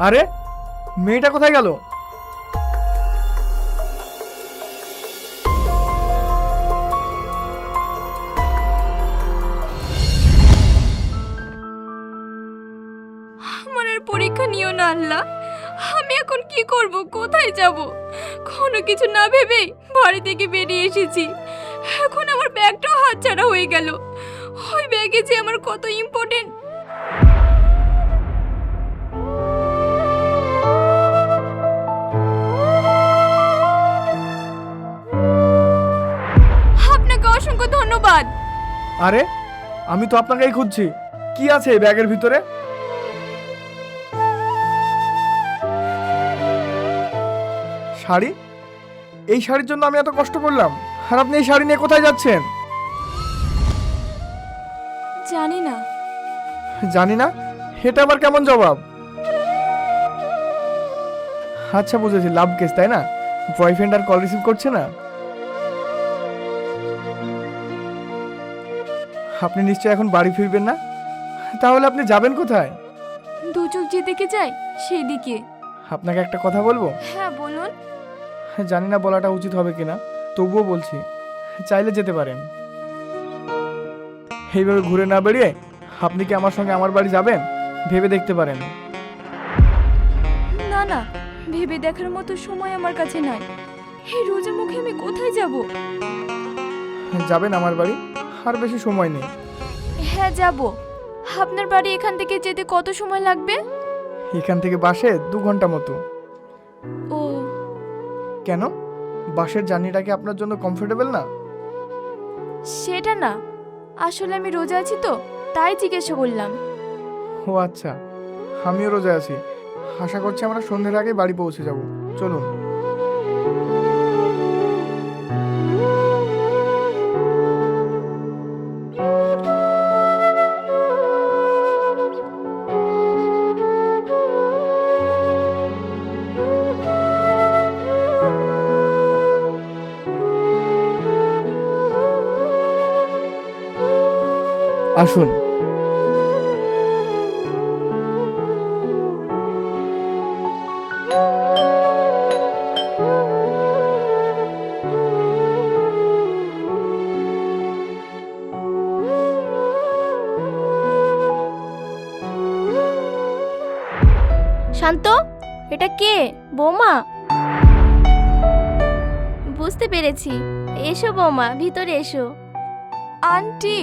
আরে মেয়েটা কোথায় গেল? আমার আর পরীক্ষা নিও না আল্লাহ। আমি এখন কি করব, কোথায় যাব? কোনো কিছু না ভেবেই বাড়ি থেকে বেরিয়ে এসেছি। এখন আমার ব্যাগটাও হাতছাড়া হয়ে গেল। ওই ব্যাগে যে আমার কত ইম্পর্টেন্ট। আপনাকে অসংখ্য ধন্যবাদ। আরে আমি তো আপনাকেই খুঁজছি। কি আছে এই ব্যাগের ভিতরে? শাড়ি? এই শাড়ির জন্য আমি এত কষ্ট করলাম, আর আপনি এই শাড়ি নিয়ে কোথায় যাচ্ছেন? জানি না। জানি না? এটা আবার কেমন জবাব? আচ্ছা বুঝেছি, লাভ কেস তাই না? বয়ফ্রেন্ড আর কল রিসিভ করছে না। আপনি নিশ্চয়ই এখন বাড়ি ফিরবেন না? তাহলে আপনি যাবেন কোথায়? দু চোখ যেদিকে যাই সেই দিকে। আপনাকে একটা কথা বলবো? হ্যাঁ বলুন। জানি না বলাটা উচিত হবে কিনা, তবুও বলছি, চাইলে যেতে পারেন। এইভাবে ঘুরে না বেরিয়ে আপনি কি আমার সঙ্গে আমার বাড়ি যাবেন? ভেবে দেখতে পারেন। না না, ভেবে দেখার মতো সময় আমার কাছে নাই। এই রোজের মুখে আমি কোথায় যাব? যাবেন আমার বাড়ি? আর বেশি সময় নেই। হ্যাঁ যাব। আপনার বাড়ি এখান থেকে যেতে কত সময় লাগবে? এখান থেকে বাসে 2 ঘন্টা মতো। ও কেন, বাসের জার্নিটা কি আপনার জন্য কমফোর্টেবল না? সেটা না, আসলে আমি রোজা আছি তো, তাই জিজ্ঞাসা করলাম। ও আচ্ছা, আমিও রোজা আছি। আশা করছি আমরা সন্ধ্যের আগে বাড়ি পৌঁছে যাব। চলুন। আসুন। শান্ত, এটা কে? বৌমা? বুঝতে পেরেছি। এসো বৌমা, ভিতরে এসো। আন্টি।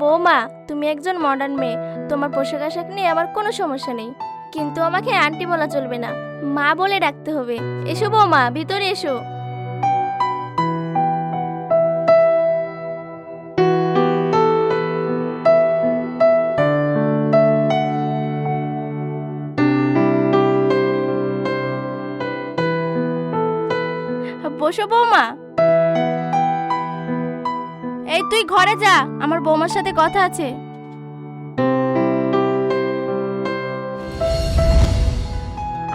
বৌমা, তুমি একজন মডার্ন মেয়ে, তোমার পোশাক আশাক নিয়ে আমার কোনো সমস্যা নেই, কিন্তু আমাকে আন্টি বলা চলবে না, মা বলে ডাকতে হবে। এসো বৌমা, ভিতরে এসো। বসো বৌমা। এই তুই ঘরে যা, আমার বৌমার সাথে কথা আছে।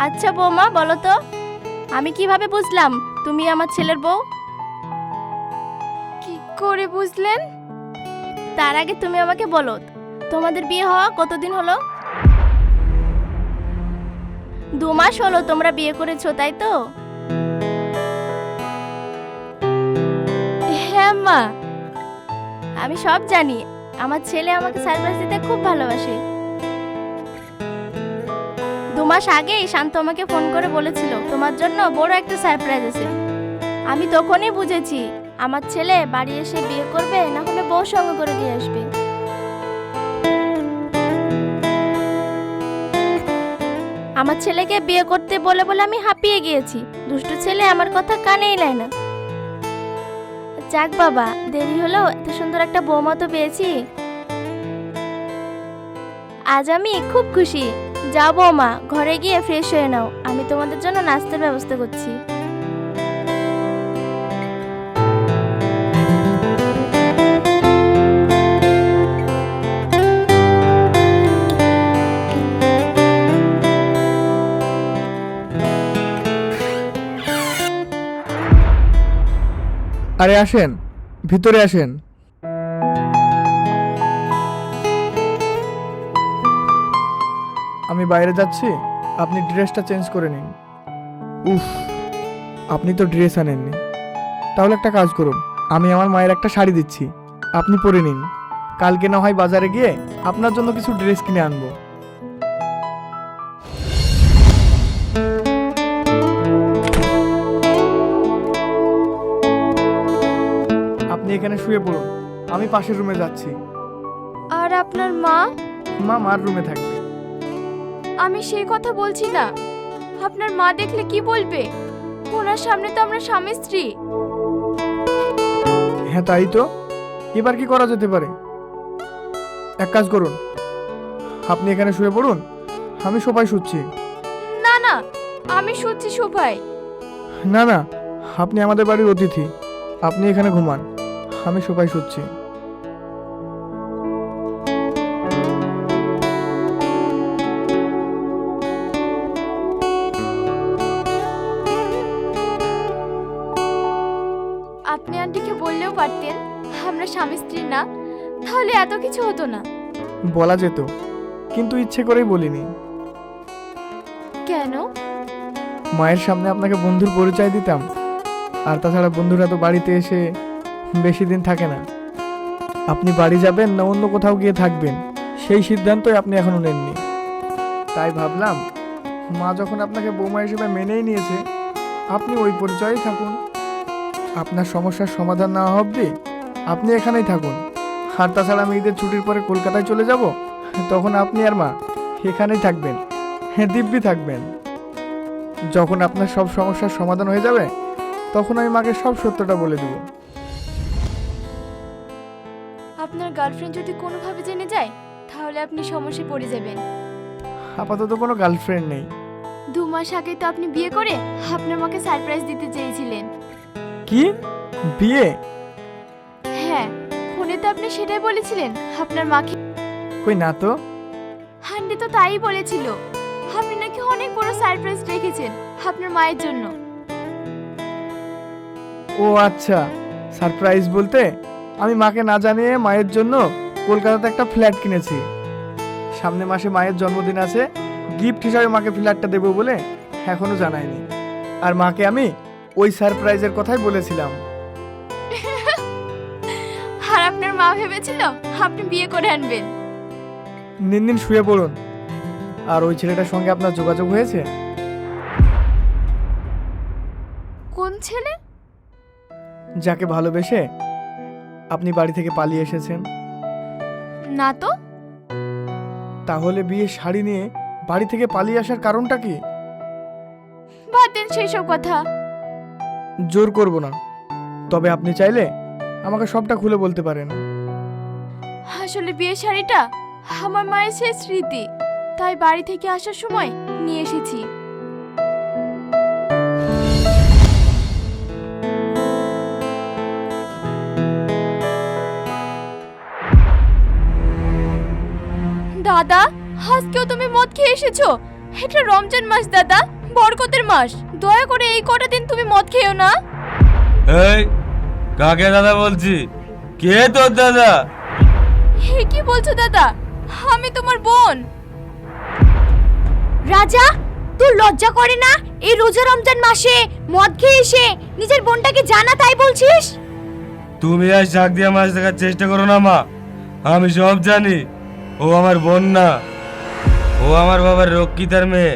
আচ্ছা বৌমা, বলো তো, আমি কিভাবে বুঝলাম তুমি আমার ছেলের বউ? কি করে বুঝলেন? তার আগে তুমি আমাকে বলো, তোমাদের বিয়ে হওয়া কতদিন হলো? 2 মাস হলো তোমরা বিয়ে করেছো, তাই তো? হ্যাঁ মা, আমি সব জানি। আমার ছেলে আমাকে সারপ্রাইজ দিতে খুব ভালোবাসে। 2 মাস আগেই শান্ত আমাকে ফোন করে বলেছিল তোমার জন্য বড় একটা সারপ্রাইজ আছে। আমি তখনই বুঝেছি আমার ছেলে বাড়ি এসে বিয়ে করবে, না হলে বউ সঙ্গে করে দিয়ে আসবে। আমার ছেলেকে বিয়ে করতে বলে বলে আমি হাঁপিয়ে গিয়েছি। দুষ্টু ছেলে আমার কথা কানেই নেয় না। যাক বাবা, দেরি হলেও এত সুন্দর একটা বৌমা তো পেয়েছি। আজ আমি খুব খুশি। যাও বৌমা, ঘরে গিয়ে ফ্রেশ হয়ে নাও, আমি তোমাদের জন্য নাস্তার ব্যবস্থা করছি। আরে আসেন, ভিতরে আসেন। আমি বাইরে যাচ্ছি, আপনি ড্রেসটা চেঞ্জ করে নিন। উফ, আপনি তো ড্রেস আনেননি। তাহলে একটা কাজ করুন, আমি আমার মায়ের একটা শাড়ি দিচ্ছি, আপনি পরে নিন। কালকে না হয় বাজারে গিয়ে আপনার জন্য কিছু ড্রেস কিনে আনবো। আপনি এখানে শুয়ে পড়ুন, আমি পাশের রুমে যাচ্ছি। আর আপনার মা? মা মার রুমে থাকবে। আমি সেই কথা বলছি না, আপনার মা দেখলে কি বলবে? ওনার সামনে তো আমরা স্বামী স্ত্রী। হ্যাঁ তাই তো, এবার কি করা যেতে পারে? এক কাজ করুন, আপনি এখানে শুয়ে পড়ুন, আমি সোফায় শুচ্ছি। না না, আমি শুচ্ছি সোফায়। না না, আপনি আমাদের বাড়ির অতিথি, আপনি এখানে ঘুমান, আমি সোফায় শুচ্ছি। আপনি আন্টিকে বললেও পারতেন আমরা স্বামী স্ত্রী না, তাহলে এত কিছু হতো না। বলা যেত, কিন্তু ইচ্ছে করেই বলিনি। কেন? মায়ের সামনে আপনাকে বন্ধুর পরিচয় দিতাম, আর তাছাড়া বন্ধুরা তো বাড়িতে এসে বেশি দিন থাকে না। আপনি বাড়ি যাবেন না অন্য কোথাও গিয়ে থাকবেন, সেই সিদ্ধান্তই আপনি এখনো নেননি। তাই ভাবলাম, মা যখন আপনাকে বৌমা হিসেবে মেনেই নিয়েছে, আপনি ওই পরিচয়েই থাকুন। আপনার সমস্যার সমাধান না হওয়া অবধি আপনি এখানেই থাকুন। আর তাছাড়া আমি ঈদের ছুটির পরে কলকাতায় চলে যাব, তখন আপনি আর মা এখানেই থাকবেন, হ্যাঁ দিব্যি থাকবেন। যখন আপনার সব সমস্যার সমাধান হয়ে যাবে, তখন আমি মাকে সব সত্যটা বলে দেব। আপনার গার্লফ্রেন্ড যদি কোনোভাবে জেনে যায়, তাহলে আপনি সমস্যায় পড়ে যাবেন। আপাতত কোনো গার্লফ্রেন্ড নেই। 2 মাস আগে তো আপনি বিয়ে করে আপনার মাকে সারপ্রাইজ দিতে চেয়েছিলেন। কি বিয়ে? হ্যাঁ, ফোনে তো আপনি সেটাই বলেছিলেন আপনার মাকে। কই না তো। হান্ডি তো তাই বলেছিল, আপনি নাকি অনেক বড় সারপ্রাইজ রেখেছেন আপনার মায়ের জন্য। ও আচ্ছা, সারপ্রাইজ বলতে আমি মাকে না জানিয়ে মায়ের জন্য কলকাতাতে একটা ফ্ল্যাট কিনেছি। সামনে মাসে মায়ের জন্মদিন আছে, গিফট হিসাবে মাকে ফ্ল্যাটটা দেবো বলে এখনো জানাইনি। আর মাকে আমি ওই সারপ্রাইজের কথাই বলেছিলাম। আর আপনার মা ভেবেছিল আপনি বিয়ে করে আনবেন। দিন শুয়ে পড়ুন। আর ওই ছেলেটার সঙ্গে আপনার যোগাযোগ হয়েছে? কোন ছেলে? যাকে ভালোবেসে আপনি বাড়ি থেকে পালিয়ে এসেছেন। না তো। তাহলে বিয়ের শাড়ি নিয়ে বাড়ি থেকে পালিয়ে আসার কারণটা কি? বাদ দেন সেই সব কথা। জোর করব না, তবে আপনি চাইলে আমাকে সবটা খুলে বলতে পারেন। আসলে বিয়ের শাড়িটা আমার মায়ের শেষ স্মৃতি, তাই বাড়ি থেকে আসার সময় নিয়ে এসেছি। দাদা, আজকেও তুমি মদ খেয়ে এসেছো? এটা রমজান মাস দাদা, বরকতের মাস। দয়া করে এই কটা দিন তুমি মদ খেও না। এই কাকে দাদা বলছি? কে তোর দাদা? হে কি বলছো দাদা? আমি তোমার বোন। রাজা, তুই লজ্জা করে না এই রোজা রমজান মাসে মদ খেয়ে এসে নিজের বোনটাকে জানা তাই বলছিস? তুমি আর শাক দিয়ে মাছ দেখার চেষ্টা করো না মা, আমি সব জানি। ও আমার বোন না, ও আমার বাবার রক্ষিতার মেয়ে।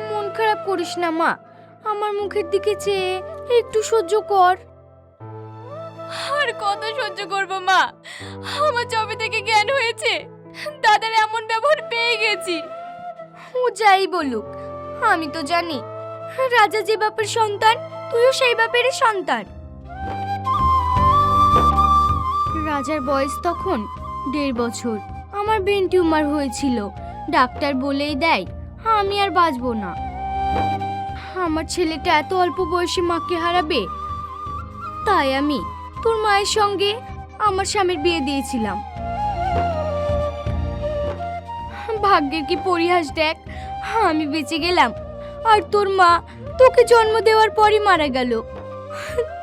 মন খারাপ করিস না মা, আমার মুখের দিকে চেয়ে একটু সহ্য কর। আর কত সহ্য করব মা? আমার জবে থেকে জ্ঞান হয়েছে দাদার এমন ব্যবহার পেয়ে গেছি। ও যাই বলুক, আমি তো জানি রাজা যে বাপের সন্তান, তুইও সেই বাপেরই সন্তান। রাজার বয়স তখন 1.5 বছর। আমার ব্রেন টিউমার হয়েছিল, ডাক্তার বলেই দেয় আমি আর বাঁচবো না। আমার ছেলেটা এত অল্প বয়সে মাকে হারাবে, তাই আমি তোর মায়ের সঙ্গে আমার স্বামীর বিয়ে দিয়েছিলাম। ভাগ্যের কি পরিহাস দেখ, আমি বেঁচে গেলাম আর তোর মা তোকে জন্ম দেওয়ার পরই মারা গেল।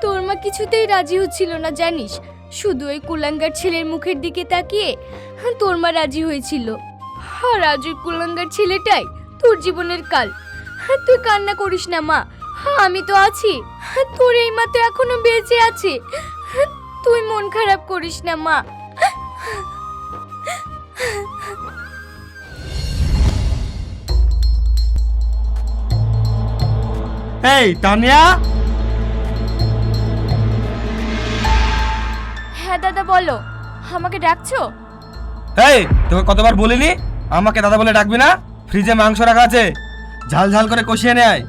তোর মা কিছুতেই রাজি হচ্ছিল না জানিস, শুধু ওই কুলাঙ্গার ছেলের মুখের দিকে তাকিয়ে তোর মা রাজি হয়েছিল। আর আজ ওই কুলাঙ্গার ছেলেটাই তোর জীবনের কাল। তুই কান্না করিস না মা, আমি তো আছি। তোর এই মা তো এখনো বেঁচে আছে, তুই মন খারাপ করিস না মা। এই তানিয়া, হ্যাঁ দাদা বলো, আমাকে ডাকছো? এই তোকে কতবার বলিনি আমাকে দাদা বলে ডাকবি না? ফ্রিজে মাংস রাখা আছে, ঝাল ঝাল করে কষিয়ে নেয়।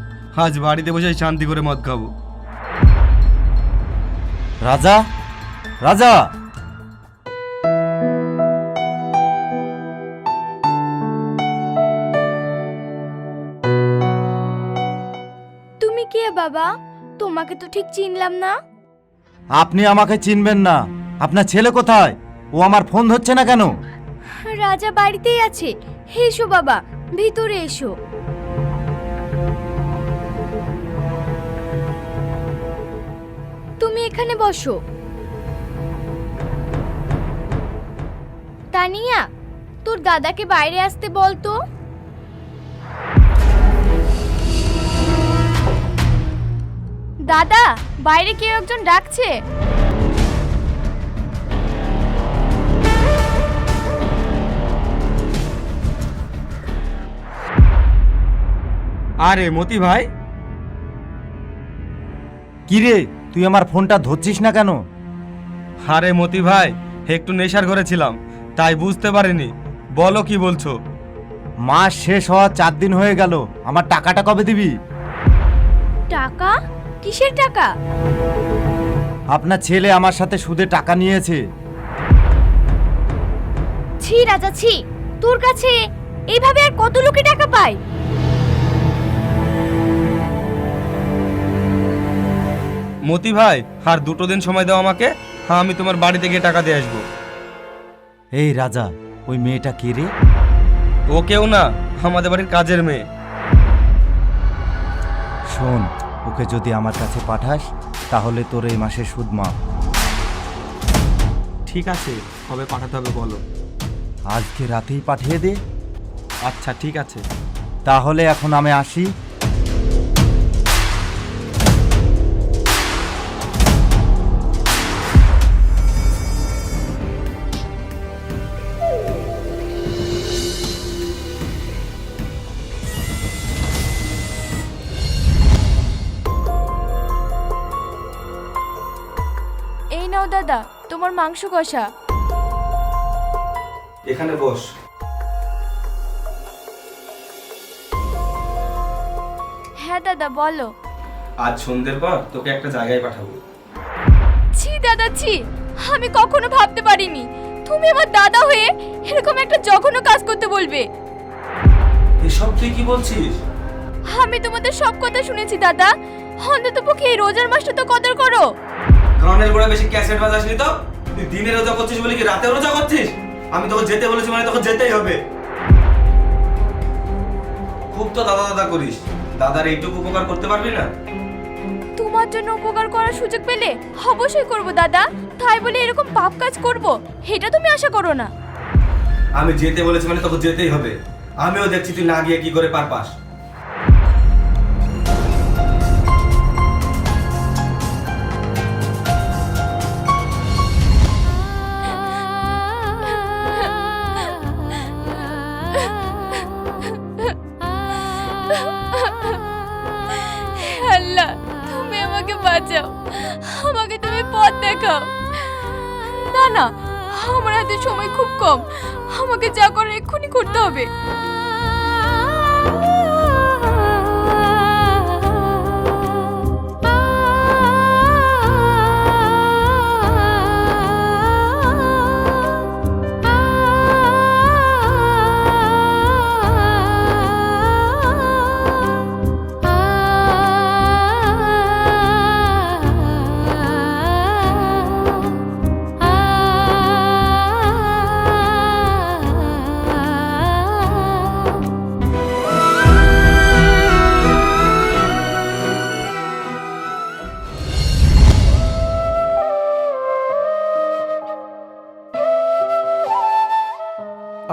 আজ বাড়িতে বসে শান্তি করে মদ খাবো। রাজা, রাজা, তুমি কে বাবা? তোমাকে তো ঠিক চিনলাম না। আপনি আমাকে চিনবেন না? আপনার ছেলে কোথায়? ও আমার ফোন ধরছে না কেন? রাজা বাড়িতেই আছে। এসো বাবা, ভিতরে এসো। তুমি এখানে বসো। তানিয়া, তোর দাদাকে বাইরে আসতে বল তো। দাদা, বাইরে কেউ একজন ডাকছে। আরে মতি ভাই, কি রে, তুই আমার ফোনটা ধরছিস না কেন? আরে মতি ভাই, একটু নেশার ঘরে ছিলাম তাই বুঝতে পারিনি। বলো কি বলছো? মাস শেষ হওয়া 4 দিন হয়ে গেল, আমার টাকাটা কবে দিবি? টাকা? কিসের টাকা? আপনার ছেলে আমার সাথে সুদে টাকা নিয়েছে। ছি রাজা ছি, তোর কাছে এইভাবে আর কত লোকে টাকা পায়? মতি ভাই, আর 2 দিন সময় দাও আমাকে, আমি তোমার বাড়িতে গিয়ে টাকা দিয়ে আসবো। এই রাজা, ওই মেয়েটা কে রে? ও কেউ না, আমাদের বাড়ির কাজের মেয়ে। শোন, ওকে যদি আমার কাছে পাঠাস তাহলে তোর এই মাসের সুদ মাফ। ঠিক আছে, কবে পাঠাতে হবে বলো? আজকে রাতেই পাঠিয়ে দে। আচ্ছা ঠিক আছে। তাহলে এখন আমি আসি। এই নাও দাদা, তোমার মাংস কষা। এখানে বস। হ্যাঁ দাদা বলো। আজ সন্ধ্যের পর তোকে একটা জায়গায় পাঠাবো। ছি দাদা ছি, আমি কখনো ভাবতে পারিনি তুমি আমার দাদা হয়ে এরকম একটা জঘন্য কাজ করতে বলবে। এসব তুই কি বলছিস? আমি তোমাদের সব কথা শুনেছি দাদা, অন্তত পক্ষে এই রোজার মাসটা তো কদর করো। কানের গোড়া বেশি ক্যাসেট বাজাসনি তো। তুই দিনে রোজা করছিস বলে কি রাতে রোজা করছিস? আমি তোকে যেতে বলেছি মানে তোকে যেতেই হবে। খুব তো দাদা দাদা করিস, দাদার এইটুকু উপকার করতে পারবি না? তোমার জন্য উপকার করার সুযোগ পেলে অবশ্যই করব দাদা, তাই বলে এরকম পাপ কাজ করব এটা তুমি আশা করো না। আমি যেতে বলেছি মানে তোকে যেতেই হবে। আমিও দেখছি তুই না গিয়ে কি করে পার পাস। আল্লাহ, তুমি আমাকে বাঁচাও, আমাকে তুমি পথ দেখাও। না না, আমার হাতে সময় খুব কম, আমাকে যা করে এক্ষুনি করতে হবে।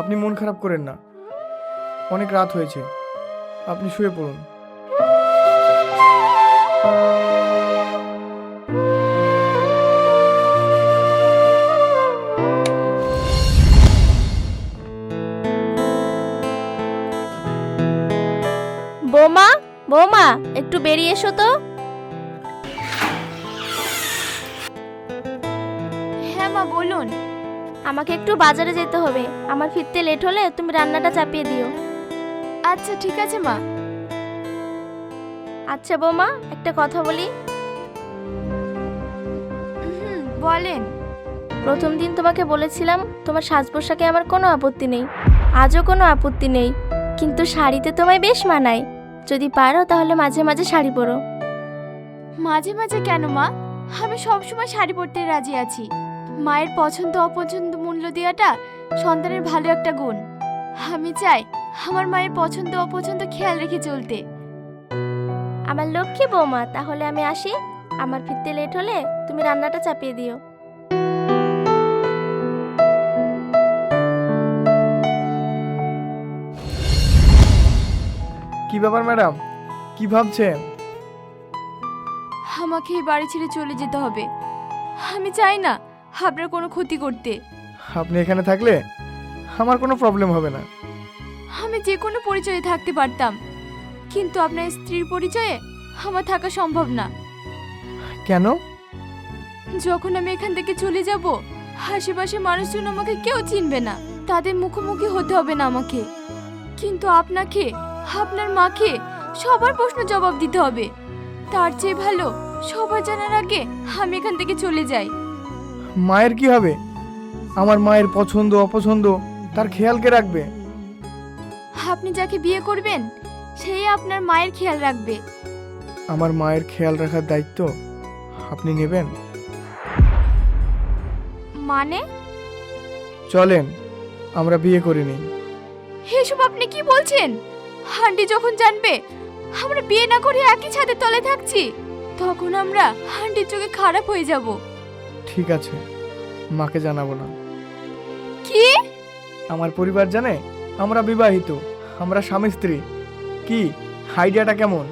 আপনি মন খারাপ করেন না, অনেক রাত হয়েছে, আপনি শুয়ে পড়ুন। বৌমা, বৌমা, একটু বেরিয়ে এসো তো। হ্যাঁ মা, বলুন। আমাকে একটু বাজারে যেতে হবে, আমার ফিরতে লেট হলে তুমি রান্নাটা চাপিয়ে দিও। আচ্ছা ঠিক আছে মা। আচ্ছা বৌমা, একটা কথা বলি। বলেন। প্রথম দিন তোমাকে বলেছিলাম তোমার সাজ পোশাকে আমার কোনো আপত্তি নেই, আজও কোনো আপত্তি নেই, কিন্তু শাড়িতে তোমায় বেশ মানায়। যদি পারো তাহলে মাঝে মাঝে শাড়ি পরো। মাঝে মাঝে কেন মা? আমি সবসময় শাড়ি পরতে রাজি আছি। মায়ের পছন্দ অপছন্দ মূল্য দেওয়াটা সন্তানের ভালো একটা গুণ। আমি চাই আমার মায়ের পছন্দ অপছন্দ খেয়াল রেখে চলতে। আমার লক্ষ্মী বৌমা, তাহলে আমি আসি, আমার ফিরতে লেট হলে তুমি রান্নাটা চাপিয়ে দিও। কি ব্যাপার ম্যাডাম, কি ভাবছেন? আমাকে এই বাড়ি ছেড়ে চলে যেতে হবে। আমি চাই না আপনার কোনো ক্ষতি করতে। আপনি এখানে থাকলে আমার কোনো প্রবলেম হবে না। আমি যে কোনো পরিচয়ে থাকতে পারতাম, কিন্তু আপনার স্ত্রীর পরিচয়ে আমার থাকা সম্ভব না। কেন? যখন আমি এখান থেকে চলে যাব, আশেপাশে মানুষজন আমাকে কেউ চিনবে না, তাদের মুখোমুখি হতে হবে না আমাকে। কিন্তু আপনাকে, আপনার মাকে সবার প্রশ্ন জবাব দিতে হবে। তার চেয়ে ভালো সবার জানার আগে আমি এখান থেকে চলে যাই। মায়ের কি হবে? আমার মায়ের পছন্দ অপছন্দ তার খেয়াল কে রাখবে? আপনি যাকে বিয়ে করবেন সেই আপনার মায়ের খেয়াল রাখবে। আমার মায়ের খেয়াল রাখার দায়িত্ব আপনি নেবেন? মানে? চলেন আমরা বিয়ে করিনি। এসব আপনি কি বলছেন? আন্টি যখন জানবে আমরা বিয়ে না করে একই ছাদের তলে থাকছি, তখন আমরা আন্টির চোখে খারাপ হয়ে যাব। ঠিক আছে, মাকে জানাবো না। কি? আমার পরিবার জানে আমরা বিবাহিত, আমরা স্বামী স্ত্রী। কি আইডিয়াটা কেমন?